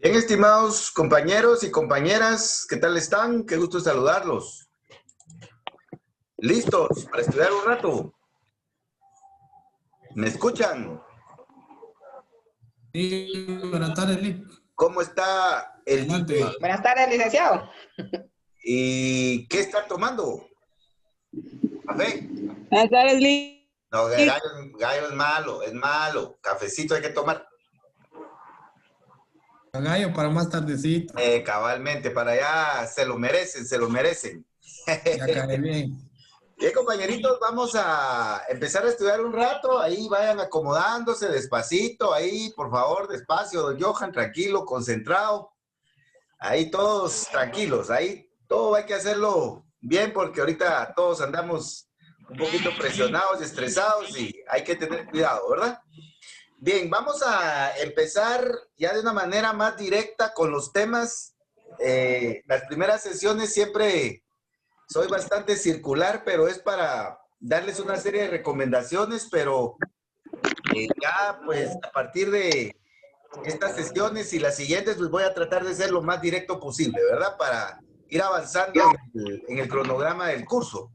Bien, estimados compañeros y compañeras, ¿qué tal están? Qué gusto saludarlos. ¿Listos para estudiar un rato? ¿Me escuchan? Sí, buenas tardes, Lick. ¿Cómo está el Adelante. DJ? Buenas tardes, licenciado. ¿Y qué están tomando? ¿Café? Buenas tardes, Lick. No, gallo es malo. Cafecito hay que tomar. A gallo para más tardecito. Cabalmente, para allá se lo merecen, se lo merecen. Ya cae bien. Bien, compañeritos, vamos a empezar a estudiar un rato. Ahí vayan acomodándose despacito. Ahí, por favor, despacio, don Johan, tranquilo, concentrado. Ahí todos tranquilos. Ahí todo hay que hacerlo bien porque ahorita todos andamos un poquito presionados y estresados y hay que tener cuidado, ¿verdad? Bien, vamos a empezar ya de una manera más directa con los temas. Las primeras sesiones siempre soy bastante circular, pero es para darles una serie de recomendaciones, pero ya pues a partir de estas sesiones y las siguientes pues voy a tratar de ser lo más directo posible, ¿verdad? Para ir avanzando en el cronograma del curso.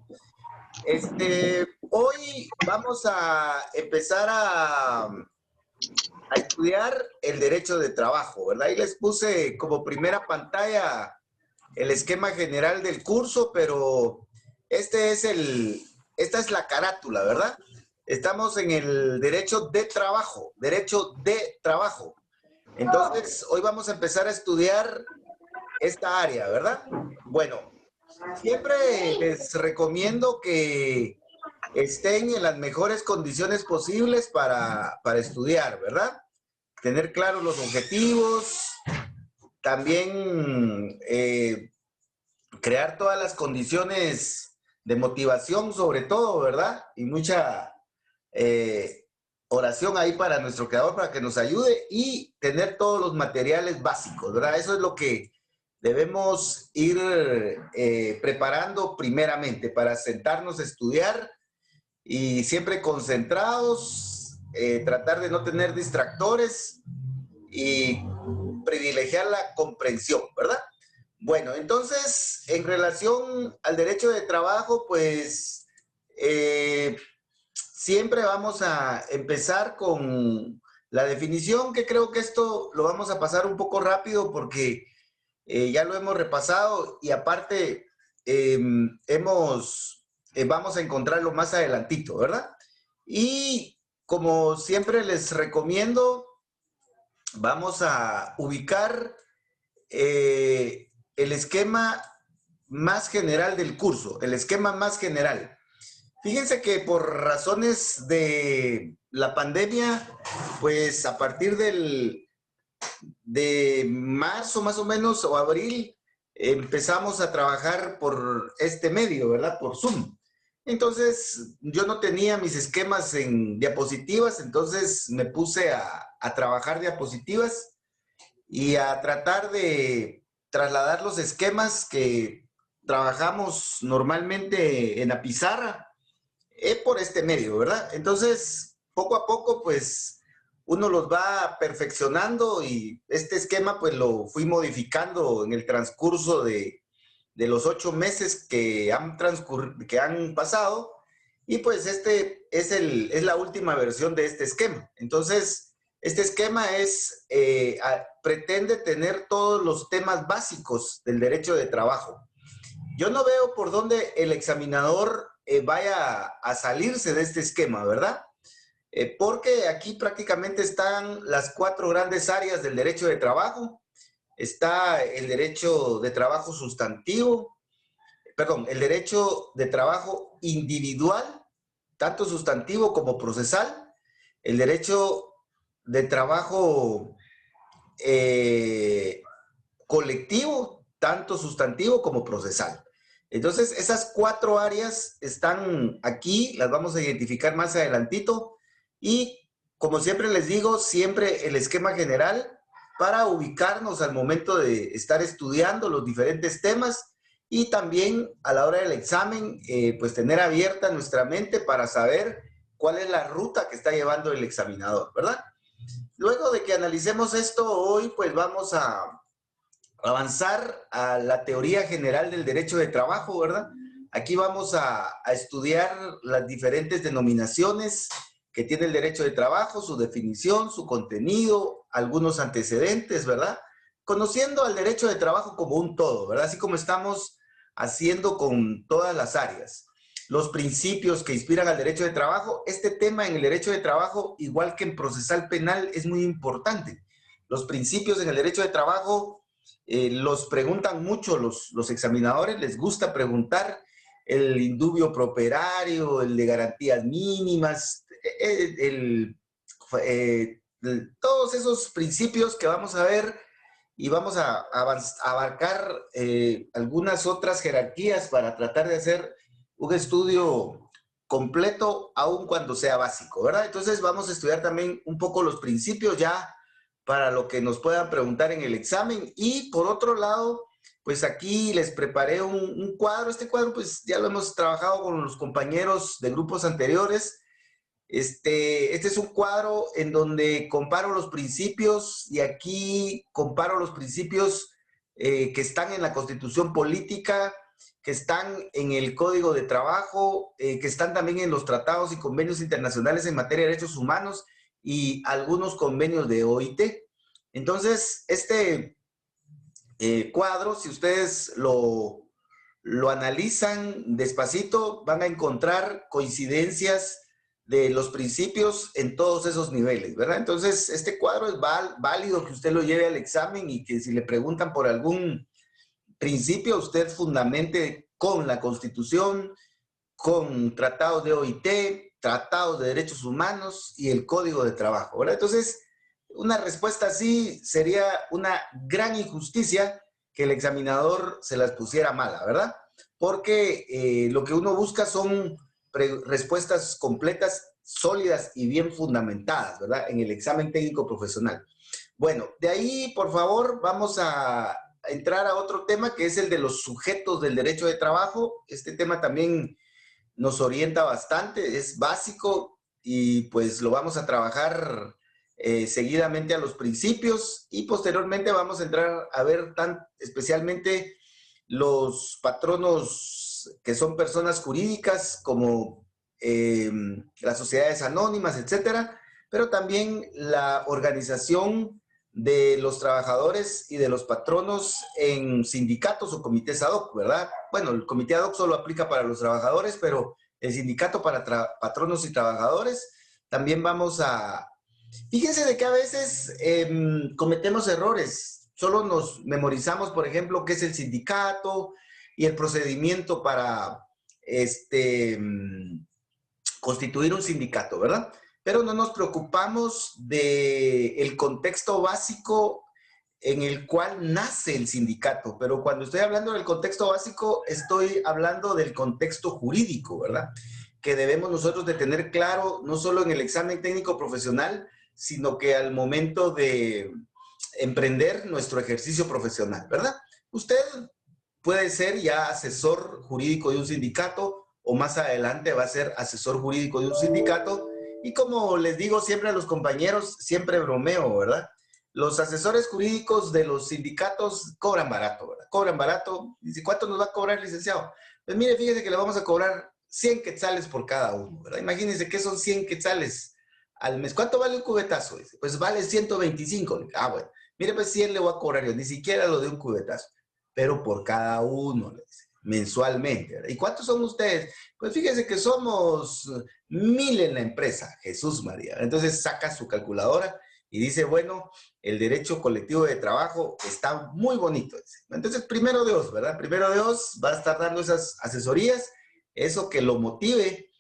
Hoy vamos a empezar a estudiar el derecho de trabajo, ¿verdad? Ahí les puse como primera pantalla el esquema general del curso, pero esta es la carátula, ¿verdad? Estamos en el derecho de trabajo, derecho de trabajo. Entonces, hoy vamos a empezar a estudiar esta área, ¿verdad? Bueno, siempre les recomiendo que estén en las mejores condiciones posibles para estudiar, ¿verdad? Tener claros los objetivos, también crear todas las condiciones de motivación sobre todo, ¿verdad? Y mucha oración ahí para nuestro creador para que nos ayude y tener todos los materiales básicos, ¿verdad? Eso es lo que debemos ir preparando primeramente para sentarnos a estudiar y siempre concentrados, tratar de no tener distractores y privilegiar la comprensión, ¿verdad? Bueno, entonces, en relación al derecho de trabajo, pues siempre vamos a empezar con la definición, que creo que esto lo vamos a pasar un poco rápido porque ya lo hemos repasado y aparte vamos a encontrarlo más adelantito, ¿verdad? Y como siempre les recomiendo, vamos a ubicar el esquema más general del curso, el esquema más general. Fíjense que por razones de la pandemia, pues a partir de marzo más o menos o abril, empezamos a trabajar por este medio, ¿verdad? Por Zoom. Entonces, yo no tenía mis esquemas en diapositivas, entonces me puse a trabajar diapositivas y a tratar de trasladar los esquemas que trabajamos normalmente en la pizarra por este medio, ¿verdad? Entonces, poco a poco, pues, uno los va perfeccionando y este esquema, pues, lo fui modificando en el transcurso de los 8 meses que han pasado y pues es la última versión de este esquema. Entonces, este esquema pretende tener todos los temas básicos del derecho de trabajo. Yo no veo por dónde el examinador vaya a salirse de este esquema, ¿verdad? Porque aquí prácticamente están las 4 grandes áreas del derecho de trabajo. Está el derecho de trabajo sustantivo, perdón, el derecho de trabajo individual, tanto sustantivo como procesal, el derecho de trabajo colectivo, tanto sustantivo como procesal. Entonces, esas 4 áreas están aquí, las vamos a identificar más adelantito y como siempre les digo, siempre el esquema general para ubicarnos al momento de estar estudiando los diferentes temas y también a la hora del examen, pues tener abierta nuestra mente para saber cuál es la ruta que está llevando el examinador, ¿verdad? luego de que analicemos esto hoy, pues vamos a avanzar a la teoría general del derecho de trabajo, ¿verdad? Aquí vamos a estudiar las diferentes denominaciones que tiene el derecho de trabajo, su definición, su contenido, algunos antecedentes, ¿verdad? Conociendo al derecho de trabajo como un todo, ¿verdad? Así como estamos haciendo con todas las áreas. Los principios que inspiran al derecho de trabajo. Este tema en el derecho de trabajo, igual que en procesal penal, es muy importante. Los principios en el derecho de trabajo los preguntan mucho los examinadores, les gusta preguntar el indubio pro operario, el de garantías mínimas, todos esos principios que vamos a ver y vamos a abarcar algunas otras jerarquías para tratar de hacer un estudio completo, aun cuando sea básico, ¿verdad? Entonces vamos a estudiar también un poco los principios ya para lo que nos puedan preguntar en el examen. Y por otro lado, pues aquí les preparé un cuadro. Este cuadro pues ya lo hemos trabajado con los compañeros de grupos anteriores. Este es un cuadro en donde comparo los principios y aquí comparo los principios que están en la Constitución Política, que están en el Código de Trabajo, que están también en los tratados y convenios internacionales en materia de derechos humanos y algunos convenios de OIT. Entonces, este cuadro, si ustedes lo analizan despacito, van a encontrar coincidencias de los principios en todos esos niveles, ¿verdad? Entonces, este cuadro es válido que usted lo lleve al examen y que si le preguntan por algún principio, usted fundamente con la Constitución, con tratados de OIT, tratados de derechos humanos y el Código de Trabajo, ¿verdad? Entonces, una respuesta así sería una gran injusticia que el examinador se las pusiera mala, ¿verdad? Porque lo que uno busca son respuestas completas, sólidas y bien fundamentadas, ¿verdad? En el examen técnico profesional. Bueno, de ahí, por favor, vamos a entrar a otro tema que es el de los sujetos del derecho de trabajo. Este tema también nos orienta bastante, es básico y pues lo vamos a trabajar seguidamente a los principios y posteriormente vamos a entrar a ver especialmente los patronos que son personas jurídicas como las sociedades anónimas, etcétera, pero también la organización de los trabajadores y de los patronos en sindicatos o comités ad hoc, ¿verdad? Bueno, el comité ad hoc solo aplica para los trabajadores, pero el sindicato para patronos y trabajadores también vamos a... Fíjense de que a veces cometemos errores. Solo nos memorizamos, por ejemplo, qué es el sindicato y el procedimiento para constituir un sindicato, ¿verdad? Pero no nos preocupamos del contexto básico en el cual nace el sindicato. Pero cuando estoy hablando del contexto básico, estoy hablando del contexto jurídico, ¿verdad? Que debemos nosotros de tener claro, no solo en el examen técnico profesional, sino que al momento de emprender nuestro ejercicio profesional, ¿verdad? Usted puede ser ya asesor jurídico de un sindicato o más adelante va a ser asesor jurídico de un sindicato. Y como les digo siempre a los compañeros, siempre bromeo, ¿verdad? Los asesores jurídicos de los sindicatos cobran barato, ¿verdad? Cobran barato. Dice, ¿cuánto nos va a cobrar, licenciado? Pues mire, fíjese que le vamos a cobrar 100 quetzales por cada uno, ¿verdad? Imagínense que son 100 quetzales al mes. ¿Cuánto vale un cubetazo? Dice, pues vale 125. Ah, bueno. Mire, pues 100 le voy a cobrar yo, ni siquiera lo de un cubetazo, pero por cada uno, le dice, mensualmente, ¿verdad? ¿Y cuántos son ustedes? Pues fíjense que somos 1000 en la empresa, Jesús María. Entonces saca su calculadora y dice, bueno, el derecho colectivo de trabajo está muy bonito. Entonces, primero Dios, ¿verdad? Primero Dios va a estar dando esas asesorías, eso que lo motive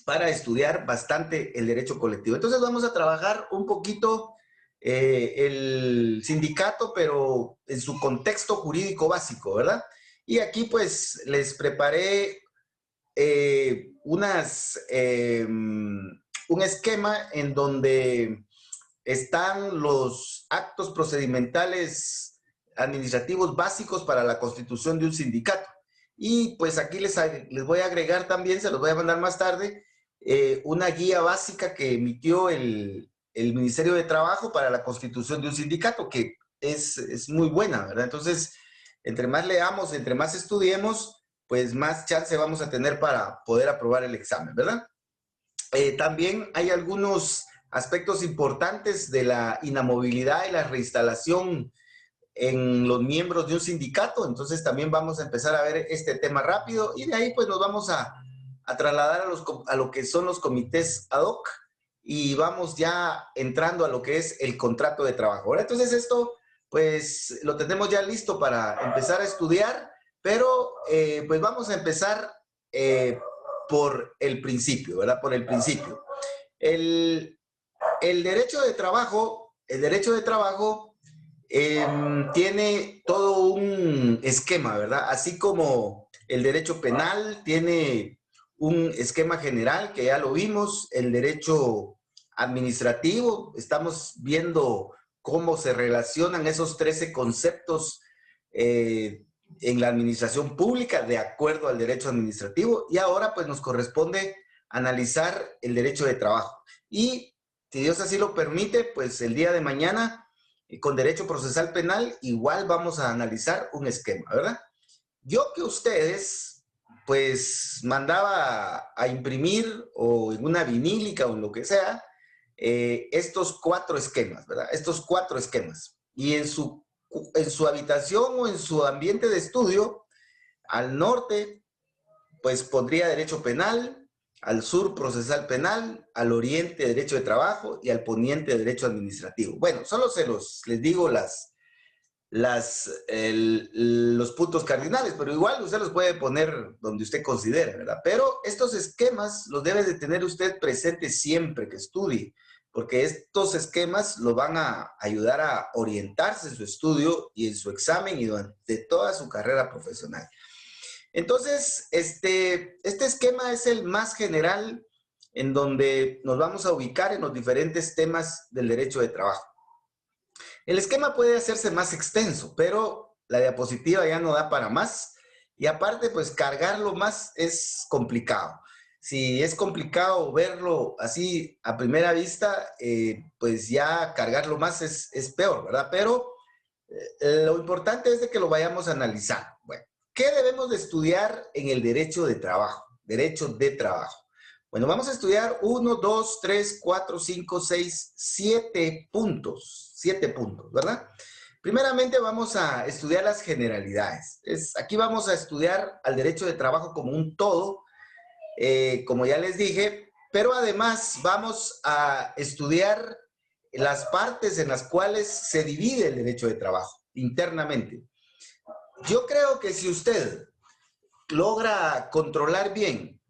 para estudiar bastante el derecho colectivo. Entonces vamos a trabajar un poquito el sindicato, pero en su contexto jurídico básico, ¿verdad? Y aquí pues les preparé un esquema en donde están los actos procedimentales administrativos básicos para la constitución de un sindicato. Y pues aquí les voy a agregar también, se los voy a mandar más tarde, una guía básica que emitió el el Ministerio de Trabajo para la constitución de un sindicato, que es muy buena, ¿verdad? Entonces, entre más leamos, entre más estudiemos, pues más chance vamos a tener para poder aprobar el examen, ¿verdad? También hay algunos aspectos importantes de la inamovilidad y la reinstalación en los miembros de un sindicato, entonces también vamos a empezar a ver este tema rápido y de ahí pues nos vamos a trasladar a lo que son los comités ad hoc y vamos ya entrando a lo que es el contrato de trabajo. ¿Verdad? Entonces esto pues lo tenemos ya listo para empezar a estudiar, pero pues vamos a empezar por el principio, ¿verdad? Por el principio. El derecho de trabajo, tiene todo un esquema, ¿verdad? Así como el derecho penal tiene un esquema general, que ya lo vimos, el derecho administrativo, estamos viendo cómo se relacionan esos 13 conceptos en la administración pública de acuerdo al derecho administrativo, y ahora pues nos corresponde analizar el derecho de trabajo. Y si Dios así lo permite, pues el día de mañana con derecho procesal penal, igual vamos a analizar un esquema, ¿verdad? Yo que ustedes, pues, mandaba a imprimir o en una vinílica o en lo que sea, estos 4 esquemas, ¿verdad? Estos 4 esquemas. Y en su habitación o en su ambiente de estudio, al norte, pues pondría derecho penal, al sur procesal penal, al oriente derecho de trabajo y al poniente derecho administrativo. Bueno, solo les digo los puntos cardinales, pero igual usted los puede poner donde usted considere, ¿verdad? Pero estos esquemas los debe de tener usted presente siempre que estudie, porque estos esquemas lo van a ayudar a orientarse en su estudio y en su examen y durante toda su carrera profesional. Entonces, este esquema es el más general en donde nos vamos a ubicar en los diferentes temas del derecho de trabajo. El esquema puede hacerse más extenso, pero la diapositiva ya no da para más y aparte, pues cargarlo más es complicado. Si es complicado verlo así a primera vista, pues ya cargarlo más es peor, ¿verdad? Pero lo importante es de que lo vayamos a analizar. Bueno, ¿qué debemos de estudiar en el derecho de trabajo? Derecho de trabajo. Bueno, vamos a estudiar 1, 2, 3, 4, 5, 6, 7 puntos. 7 puntos, ¿verdad? Primeramente vamos a estudiar las generalidades. Aquí vamos a estudiar al derecho de trabajo como un todo, como ya les dije, pero además vamos a estudiar las partes en las cuales se divide el derecho de trabajo internamente. Yo creo que si usted logra controlar bien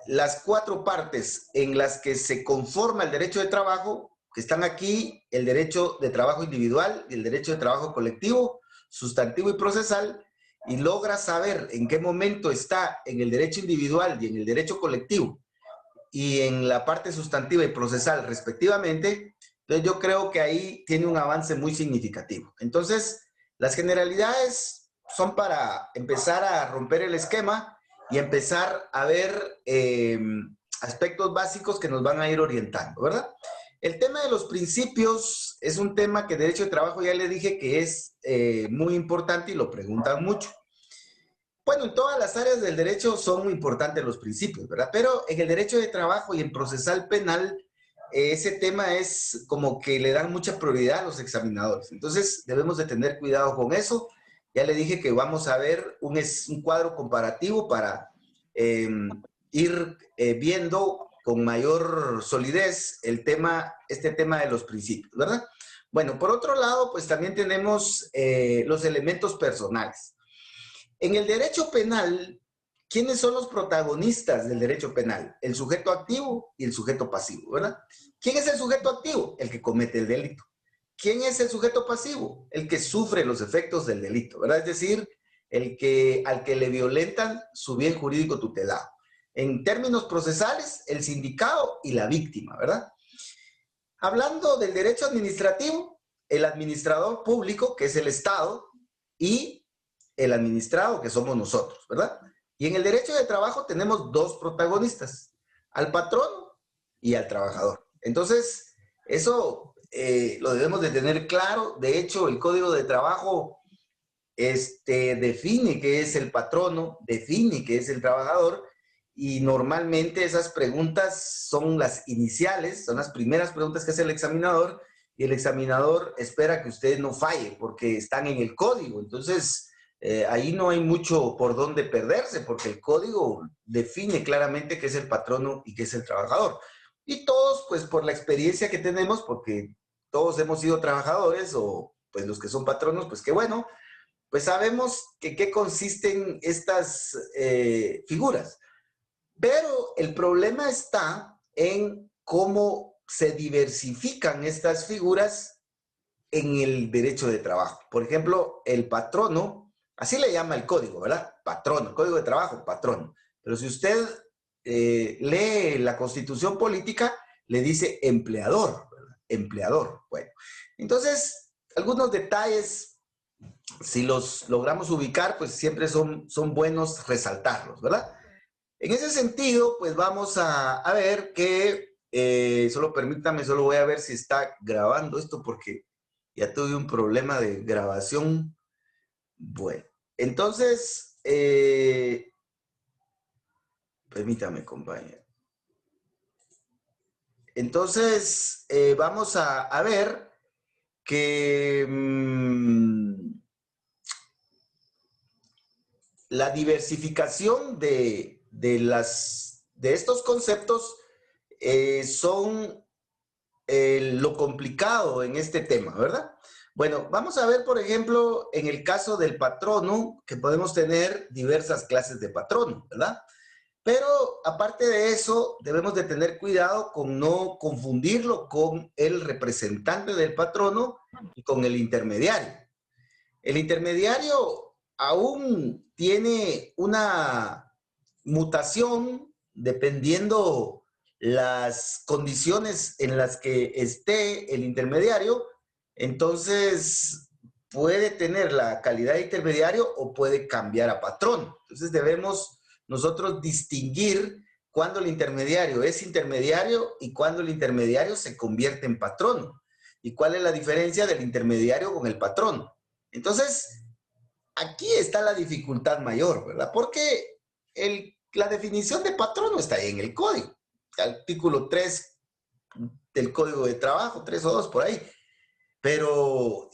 las 4 partes en las que se conforma el derecho de trabajo, que están aquí, el derecho de trabajo individual y el derecho de trabajo colectivo, sustantivo y procesal, y logra saber en qué momento está en el derecho individual y en el derecho colectivo y en la parte sustantiva y procesal respectivamente, entonces yo creo que ahí tiene un avance muy significativo. Entonces, las generalidades son para empezar a romper el esquema y empezar a ver aspectos básicos que nos van a ir orientando, ¿verdad? El tema de los principios es un tema que derecho de trabajo ya le dije que es muy importante y lo preguntan mucho. Bueno, en todas las áreas del derecho son muy importantes los principios, ¿verdad? Pero en el derecho de trabajo y en procesal penal, ese tema es como que le dan mucha prioridad a los examinadores. Entonces, debemos de tener cuidado con eso. Ya le dije que vamos a ver un cuadro comparativo para ir viendo con mayor solidez este tema de los principios, ¿verdad? Bueno, por otro lado, pues también tenemos los elementos personales. En el derecho penal, ¿quiénes son los protagonistas del derecho penal? El sujeto activo y el sujeto pasivo, ¿verdad? ¿Quién es el sujeto activo? El que comete el delito. ¿Quién es el sujeto pasivo? El que sufre los efectos del delito, ¿verdad? Es decir, al que le violentan su bien jurídico tutelado. En términos procesales, el sindicado y la víctima, ¿verdad? Hablando del derecho administrativo, el administrador público, que es el Estado, y el administrado, que somos nosotros, ¿verdad? Y en el derecho de trabajo tenemos 2 protagonistas, al patrón y al trabajador. Entonces, Eso lo debemos de tener claro. De hecho, el Código de Trabajo define qué es el patrono, define qué es el trabajador, y normalmente esas preguntas son las iniciales, son las primeras preguntas que hace el examinador, y el examinador espera que usted no falle porque están en el código. Entonces, ahí no hay mucho por dónde perderse, porque el código define claramente qué es el patrono y qué es el trabajador. Y todos, pues por la experiencia que tenemos, porque todos hemos sido trabajadores, o pues los que son patronos, pues qué bueno, pues sabemos que qué consisten estas figuras. Pero el problema está en cómo se diversifican estas figuras en el derecho de trabajo. Por ejemplo, el patrono, así le llama el código, ¿verdad? Patrono, código de trabajo, patrono. Pero si usted lee la Constitución Política, le dice empleador, ¿verdad? Empleador. Bueno, entonces, algunos detalles, si los logramos ubicar, pues siempre son buenos resaltarlos, ¿verdad? En ese sentido, pues vamos a ver que, solo permítame, solo voy a ver si está grabando esto porque ya tuve un problema de grabación. Bueno, entonces, permítame, compañero. Entonces, vamos a ver que la diversificación de estos conceptos son lo complicado en este tema, ¿verdad? Bueno, vamos a ver, por ejemplo, en el caso del patrono, que podemos tener diversas clases de patrono, ¿verdad? Pero aparte de eso, debemos de tener cuidado con no confundirlo con el representante del patrono y con el intermediario. El intermediario aún tiene una mutación dependiendo las condiciones en las que esté el intermediario. Entonces puede tener la calidad de intermediario o puede cambiar a patrón. Entonces debemos nosotros distinguir cuando el intermediario es intermediario y cuando el intermediario se convierte en patrono. ¿Y cuál es la diferencia del intermediario con el patrón? Entonces, aquí está la dificultad mayor, ¿verdad? Porque la definición de patrono está ahí en el código. Artículo 3 del Código de Trabajo, 3 o 2 por ahí. Pero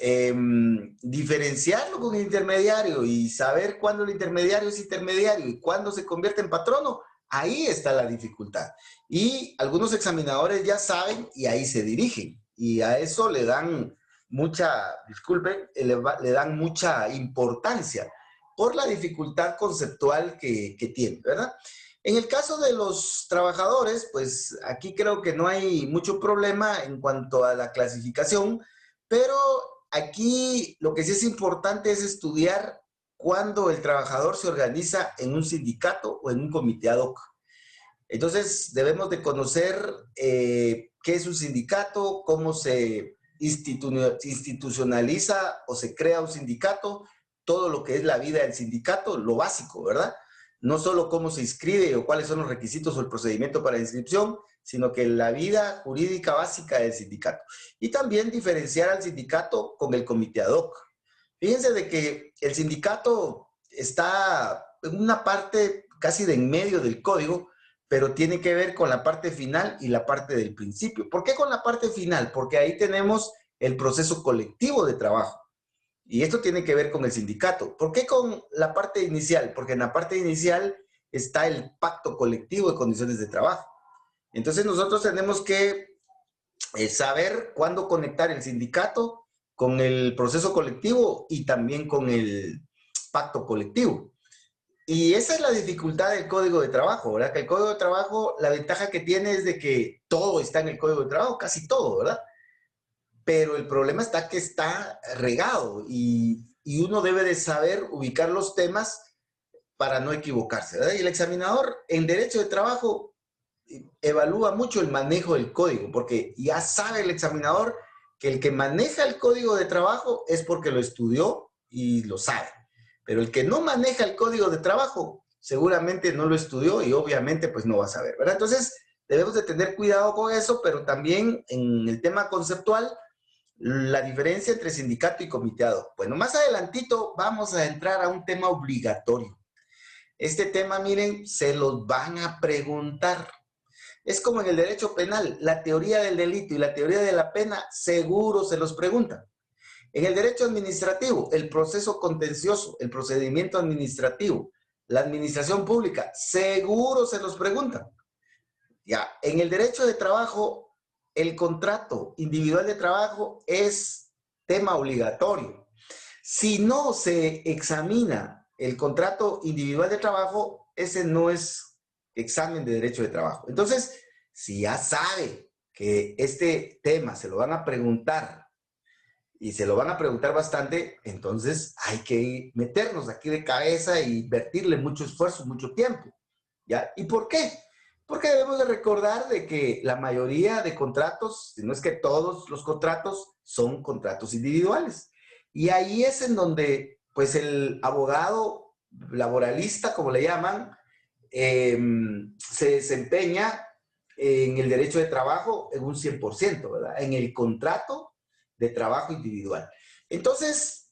diferenciarlo con el intermediario y saber cuándo el intermediario es intermediario y cuándo se convierte en patrono, ahí está la dificultad. Y algunos examinadores ya saben y ahí se dirigen. Y a eso le dan le dan mucha importancia por la dificultad conceptual que tiene, ¿verdad? En el caso de los trabajadores, pues aquí creo que no hay mucho problema en cuanto a la clasificación, pero aquí lo que sí es importante es estudiar cuando el trabajador se organiza en un sindicato o en un comité ad hoc. Entonces, debemos de conocer qué es un sindicato, cómo se institucionaliza o se crea un sindicato, todo lo que es la vida del sindicato, lo básico, ¿verdad? No solo cómo se inscribe o cuáles son los requisitos o el procedimiento para la inscripción, sino que la vida jurídica básica del sindicato. Y también diferenciar al sindicato con el comité ad hoc. Fíjense de que el sindicato está en una parte casi de en medio del código, pero tiene que ver con la parte final y la parte del principio. ¿Por qué con la parte final? Porque ahí tenemos el proceso colectivo de trabajo. Y esto tiene que ver con el sindicato. ¿Por qué con la parte inicial? Porque en la parte inicial está el pacto colectivo de condiciones de trabajo. Entonces nosotros tenemos que saber cuándo conectar el sindicato con el proceso colectivo y también con el pacto colectivo. Y esa es la dificultad del Código de Trabajo, ¿verdad? Que el Código de Trabajo, la ventaja que tiene es de que todo está en el Código de Trabajo, casi todo, ¿verdad? Pero el problema está que está regado y uno debe de saber ubicar los temas para no equivocarse, ¿verdad? Y el examinador en Derecho de Trabajo evalúa mucho el manejo del código, porque ya sabe el examinador que el que maneja el Código de Trabajo es porque lo estudió y lo sabe. Pero el que no maneja el Código de Trabajo seguramente no lo estudió y obviamente pues no va a saber, ¿verdad? Entonces, debemos de tener cuidado con eso, pero también en el tema conceptual, la diferencia entre sindicato y comiteado. Bueno, más adelantito vamos a entrar a un tema obligatorio. Este tema, miren, se los van a preguntar. Es como en el derecho penal, la teoría del delito y la teoría de la pena seguro se los preguntan. En el derecho administrativo, el proceso contencioso, el procedimiento administrativo, la administración pública, seguro se los preguntan. Ya, en el derecho de trabajo, el contrato individual de trabajo es tema obligatorio. Si no se examina el contrato individual de trabajo, ese no es examen de derecho de trabajo. Entonces, si ya sabe que este tema se lo van a preguntar y se lo van a preguntar bastante, entonces hay que meternos aquí de cabeza y invertirle mucho esfuerzo, mucho tiempo. ¿Ya? ¿Y por qué? Porque debemos de recordar de que la mayoría de contratos, si no es que todos los contratos, son contratos individuales. Y ahí es en donde, pues, el abogado laboralista, como le llaman, se desempeña en el derecho de trabajo en un 100%, ¿verdad? En el contrato de trabajo individual. Entonces,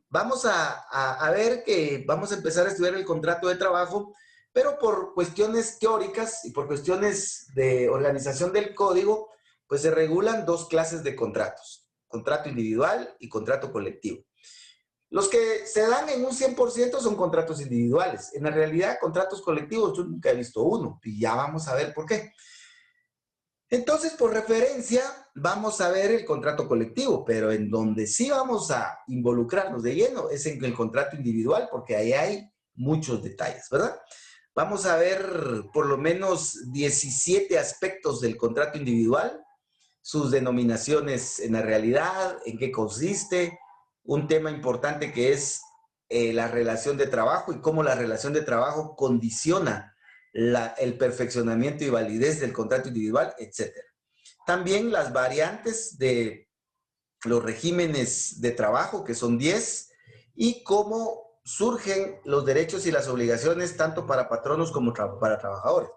vamos a ver que vamos a empezar a estudiar el contrato de trabajo, pero por cuestiones teóricas y por cuestiones de organización del código, pues se regulan dos clases de contratos, contrato individual y contrato colectivo. Los que se dan en un 100% son contratos individuales. En la realidad, contratos colectivos yo nunca he visto uno y ya vamos a ver por qué. Entonces, por referencia, vamos a ver el contrato colectivo, pero en donde sí vamos a involucrarnos de lleno es en el contrato individual, porque ahí hay muchos detalles, ¿verdad? Vamos a ver por lo menos 17 aspectos del contrato individual, sus denominaciones en la realidad, en qué consiste, un tema importante que es la relación de trabajo y cómo la relación de trabajo condiciona el perfeccionamiento y validez del contrato individual, etc. También las variantes de los regímenes de trabajo, que son 10, y cómo surgen los derechos y las obligaciones tanto para patronos como para trabajadores.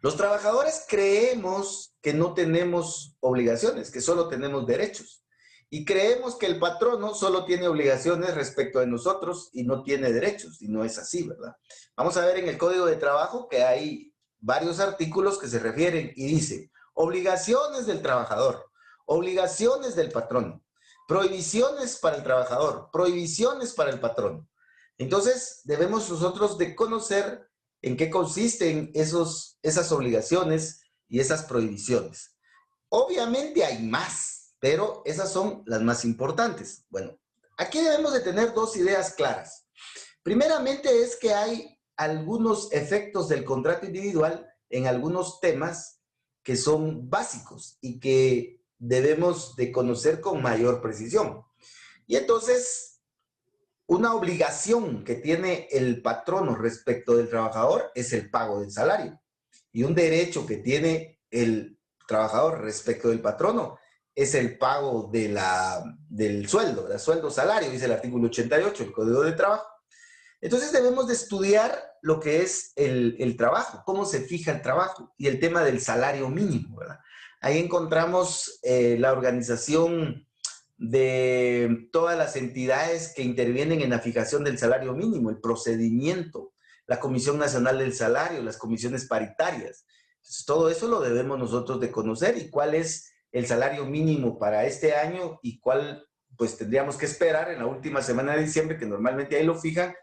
Los trabajadores creemos que no tenemos obligaciones, que solo tenemos derechos. Y creemos que el patrono solo tiene obligaciones respecto de nosotros y no tiene derechos. Y no es así, ¿verdad? Vamos a ver en el Código de Trabajo que hay varios artículos que se refieren y dicen obligaciones del trabajador, obligaciones del patrono, prohibiciones para el trabajador, prohibiciones para el patrono. Entonces, debemos nosotros de conocer en qué consisten esas obligaciones y esas prohibiciones. Obviamente hay más, pero esas son las más importantes. Bueno, aquí debemos de tener dos ideas claras. Primeramente es que hay algunos efectos del contrato individual en algunos temas que son básicos y que debemos de conocer con mayor precisión. Y entonces, una obligación que tiene el patrono respecto del trabajador es el pago del salario. Y un derecho que tiene el trabajador respecto del patrono es el pago del sueldo, del sueldo-salario, dice el artículo 88 del Código de Trabajo. Entonces debemos de estudiar lo que es el trabajo, cómo se fija el trabajo y el tema del salario mínimo, ¿verdad? Ahí encontramos la organización de todas las entidades que intervienen en la fijación del salario mínimo, el procedimiento, la Comisión Nacional del Salario, las comisiones paritarias. Entonces, todo eso lo debemos nosotros de conocer y cuál es el salario mínimo para este año y cuál pues tendríamos que esperar en la última semana de diciembre, que normalmente ahí lo fijan,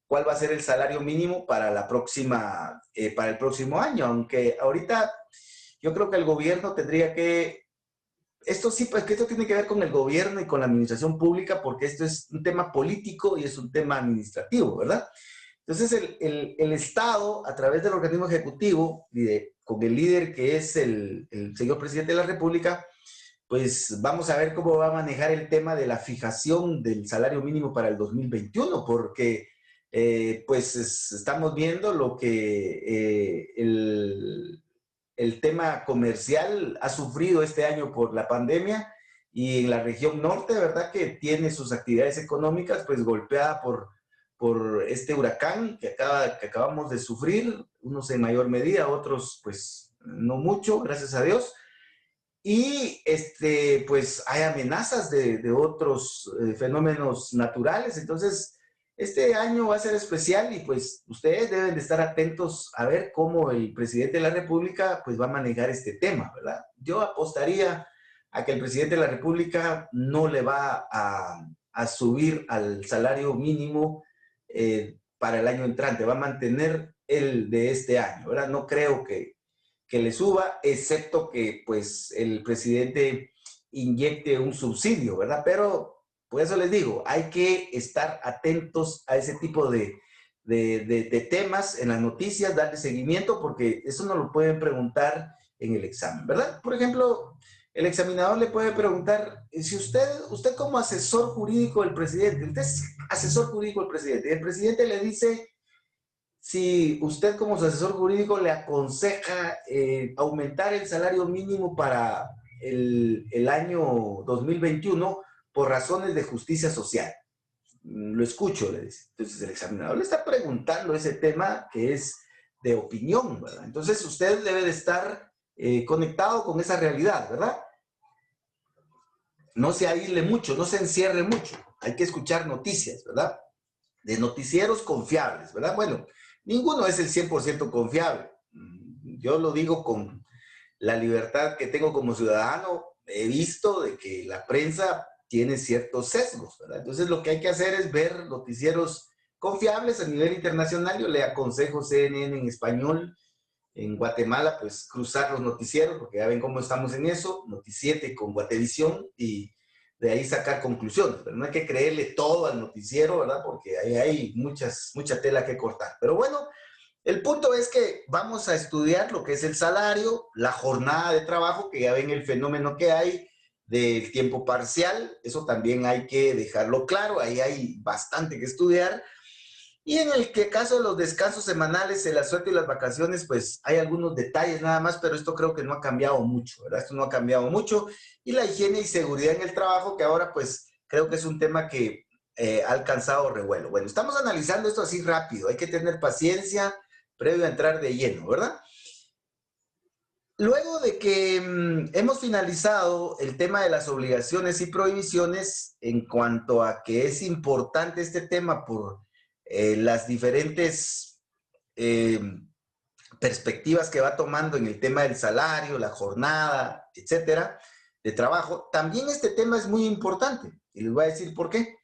cuál va a ser el salario mínimo para para el próximo año, aunque ahorita yo creo que el gobierno tendría que, esto sí, pues que esto tiene que ver con el gobierno y con la administración pública, porque esto es un tema político y es un tema administrativo, ¿verdad? Entonces el Estado, a través del organismo ejecutivo, con el líder que es el señor presidente de la República, pues vamos a ver cómo va a manejar el tema de la fijación del salario mínimo para el 2021, porque pues estamos viendo lo que el tema comercial ha sufrido este año por la pandemia y en la región norte, ¿verdad? Que tiene sus actividades económicas pues golpeada por este huracán que acabamos de sufrir, unos en mayor medida, otros pues no mucho, gracias a Dios. Y pues hay amenazas de otros fenómenos naturales. Entonces, este año va a ser especial y pues ustedes deben de estar atentos a ver cómo el presidente de la República pues va a manejar este tema, ¿verdad? Yo apostaría a que el presidente de la República no le va a subir al salario mínimo para el año entrante, va a mantener el de este año, ¿verdad? No creo que le suba, excepto que pues el presidente inyecte un subsidio, ¿verdad? Pero por eso les digo, hay que estar atentos a ese tipo de temas en las noticias, darle seguimiento, porque eso no lo pueden preguntar en el examen, ¿verdad? Por ejemplo, el examinador le puede preguntar, si usted como asesor jurídico del presidente, usted es asesor jurídico del presidente, y el presidente le dice, si usted como su asesor jurídico le aconseja aumentar el salario mínimo para el año 2021 por razones de justicia social. Lo escucho, le dice. Entonces el examinador le está preguntando ese tema que es de opinión, ¿verdad? Entonces usted debe de estar conectado con esa realidad, ¿verdad? No se aísle mucho, no se encierre mucho. Hay que escuchar noticias, ¿verdad? De noticieros confiables, ¿verdad? Bueno, ninguno es el 100% confiable. Yo lo digo con la libertad que tengo como ciudadano. He visto de que la prensa tiene ciertos sesgos, ¿verdad? Entonces lo que hay que hacer es ver noticieros confiables a nivel internacional. Yo le aconsejo CNN en español. En Guatemala, pues cruzar los noticieros, porque ya ven cómo estamos en eso, Noticiete con Guatevisión, y de ahí sacar conclusiones, pero no hay que creerle todo al noticiero, ¿verdad? Porque ahí hay mucha tela que cortar. Pero bueno, el punto es que vamos a estudiar lo que es el salario, la jornada de trabajo, que ya ven el fenómeno que hay del tiempo parcial, eso también hay que dejarlo claro, ahí hay bastante que estudiar. Y en el caso de los descansos semanales, el asueto y las vacaciones, pues hay algunos detalles nada más, pero esto creo que no ha cambiado mucho, ¿verdad? Esto no ha cambiado mucho. Y la higiene y seguridad en el trabajo, que ahora pues creo que es un tema que ha alcanzado revuelo. Bueno, estamos analizando esto así rápido, hay que tener paciencia previo a entrar de lleno, ¿verdad? Luego de que hemos finalizado el tema de las obligaciones y prohibiciones en cuanto a que es importante este tema por las diferentes perspectivas que va tomando en el tema del salario, la jornada, etcétera, de trabajo, también este tema es muy importante. Y les voy a decir por qué.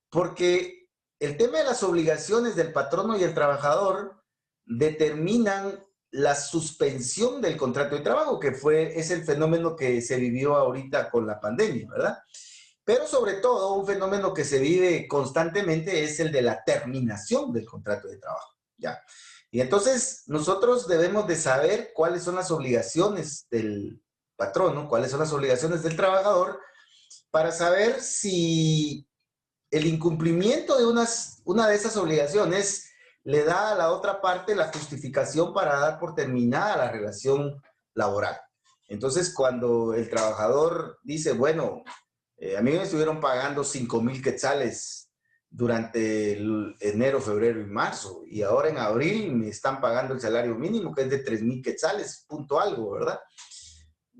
Porque el tema de las obligaciones del patrono y el trabajador determinan la suspensión del contrato de trabajo, que es el fenómeno que se vivió ahorita con la pandemia, ¿verdad? Pero sobre todo, un fenómeno que se vive constantemente es el de la terminación del contrato de trabajo, ¿ya? Y entonces nosotros debemos de saber cuáles son las obligaciones del patrono, cuáles son las obligaciones del trabajador, para saber si el incumplimiento de una de esas obligaciones le da a la otra parte la justificación para dar por terminada la relación laboral. Entonces, cuando el trabajador dice, bueno, a mí me estuvieron pagando 5,000 quetzales durante enero, febrero y marzo, y ahora en abril me están pagando el salario mínimo, que es de 3,000 quetzales, punto algo, ¿verdad?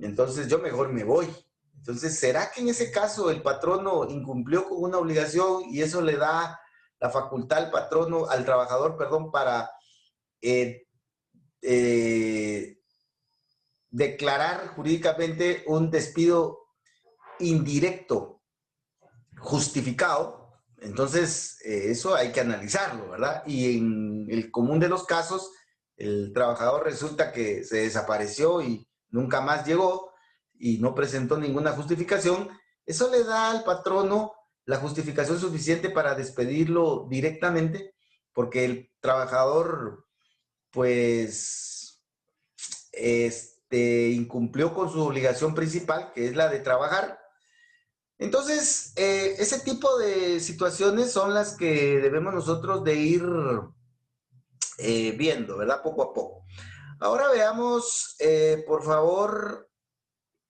Entonces yo mejor me voy. Entonces, ¿será que en ese caso el patrono incumplió con una obligación y eso le da la facultad al patrono, al trabajador, perdón, para declarar jurídicamente un despido indirecto justificado? Entonces, eso hay que analizarlo, ¿verdad? Y en el común de los casos, el trabajador resulta que se desapareció y nunca más llegó y no presentó ninguna justificación. Eso le da al patrono la justificación suficiente para despedirlo directamente, porque el trabajador, pues, incumplió con su obligación principal, que es la de trabajar. Entonces, ese tipo de situaciones son las que debemos nosotros de ir viendo, ¿verdad? Poco a poco. Ahora veamos, por favor,